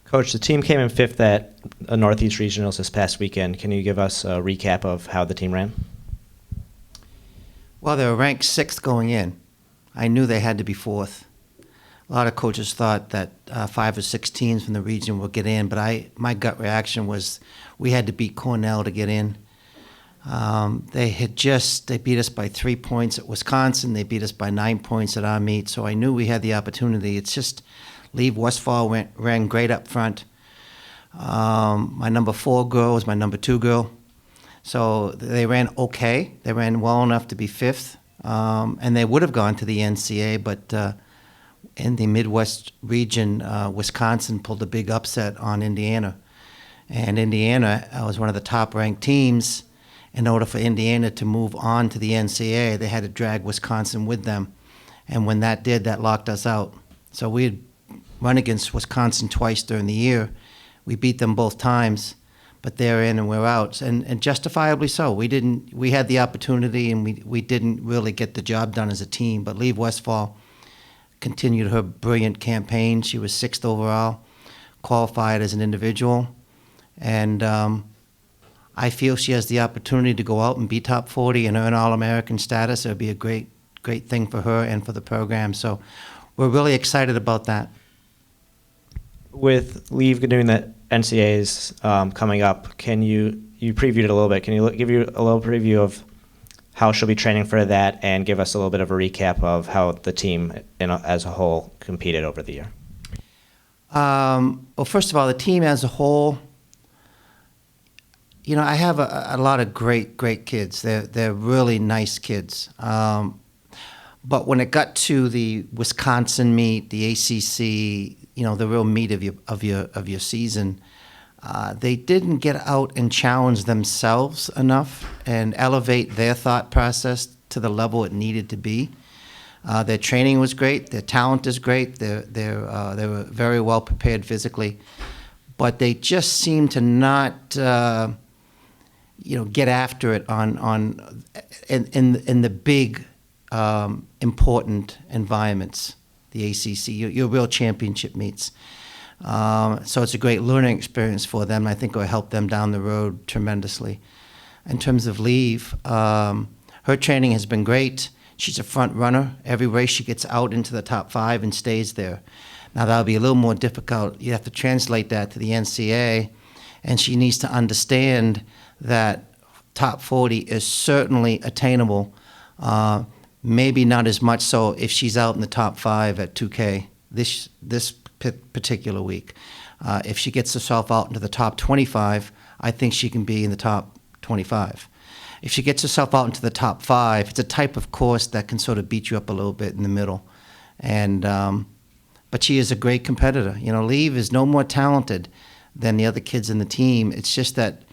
Coach, the team came in fifth at Northeast Regionals this past weekend. Can you give us a recap of how the team ran? Well, they were ranked sixth going in. I knew they had to be fourth. A lot of coaches thought that 5 or 6 teams from the region would get in, but my gut reaction was we had to beat Cornell to get in. They beat us by 3 points at Wisconsin. They beat us by 9 points at our meet, so I knew we had the opportunity. It's just Leave Westfall ran great up front. My number 4 girl was my number 2 girl. So they ran okay. They ran well enough to be fifth, and they would have gone to the NCAA, but in the Midwest region, Wisconsin pulled a big upset on Indiana. And Indiana was one of the top-ranked teams. In order for Indiana to move on to the NCAA, they had to drag Wisconsin with them. And when that did, that locked us out. So we had run against Wisconsin twice during the year. We beat them both times, but they're in and we're out, and justifiably so. We had the opportunity, and we didn't really get the job done as a team. But Leave Westfall continued her brilliant campaign. She was 6th overall, qualified as an individual, and I feel she has the opportunity to go out and be top 40 and earn All-American status. It would be a great thing for her and for the program. So we're really excited about that. With Leave doing the NCAAs coming up, you previewed it a little bit. Can you give you a little preview of how she'll be training for that, and give us a little bit of a recap of how the team as a whole competed over the year? Well, first of all, the team as a whole, I have a lot of great kids. They're really nice kids. But when it got to the Wisconsin meet, the ACC, the real meat of your season, they didn't get out and challenge themselves enough and elevate their thought process to the level it needed to be. Their training was great. Their talent is great. They were very well prepared physically, but they just seemed to not, get after it in the big, important environments. The ACC, your real championship meets. So it's a great learning experience for them. I think it will help them down the road tremendously. In terms of Leave, her training has been great. She's a front runner. Every race she gets out into the top 5 and stays there. Now that'll be a little more difficult. You have to translate that to the NCAA, and she needs to understand that top 40 is certainly attainable. Maybe not as much so if she's out in the top 5 at 2K this particular week. If she gets herself out into the top 25, I think she can be in the top 25. If she gets herself out into the top 5, it's a type of course that can sort of beat you up a little bit in the middle. And but she is a great competitor. Leave is no more talented than the other kids in the team. It's just that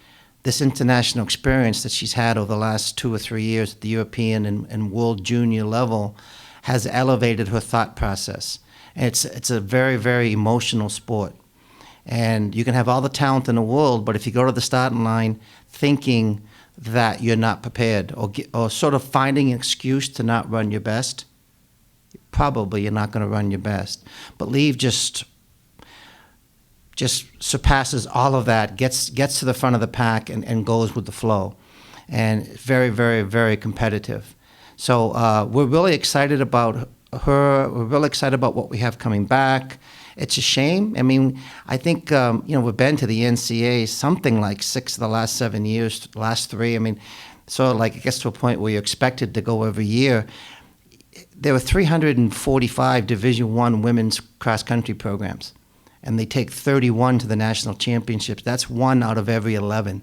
this international experience that she's had over the last 2 or 3 years at the European and World Junior level has elevated her thought process. And it's a very, very emotional sport. And you can have all the talent in the world, but if you go to the starting line thinking that you're not prepared or sort of finding an excuse to not run your best, probably you're not going to run your best. But Leave just surpasses all of that, gets to the front of the pack and goes with the flow. And very, very, very competitive. So we're really excited about her. We're really excited about what we have coming back. It's a shame. I mean, I think, we've been to the NCAA something like 6 of the last 7 years, the last 3. I mean, so like it gets to a point where you're expected to go every year. There were 345 Division I women's cross-country programs, and they take 31 to the national championships. That's 1 out of every 11.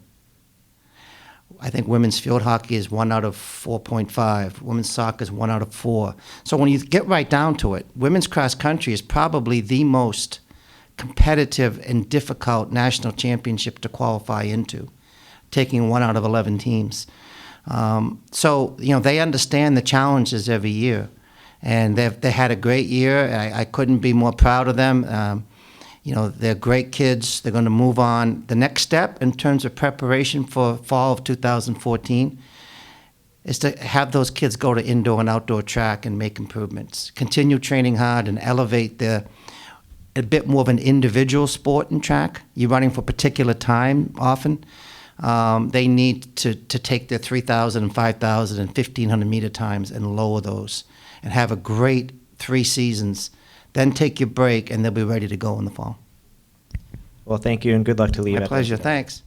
I think women's field hockey is 1 out of 4.5. Women's soccer is 1 out of 4. So when you get right down to it, women's cross-country is probably the most competitive and difficult national championship to qualify into, taking 1 out of 11 teams. So they understand the challenges every year, and they had a great year. I couldn't be more proud of them. They're great kids. They're going to move on. The next step in terms of preparation for fall of 2014 is to have those kids go to indoor and outdoor track and make improvements. Continue training hard and elevate a bit more of an individual sport in track. You're running for a particular time often. They need to take their 3,000 and 5,000 and 1,500 meter times and lower those and have a great 3 seasons. Then take your break and they'll be ready to go in the fall. Well, thank you and good luck to Lee. My pleasure. Thanks.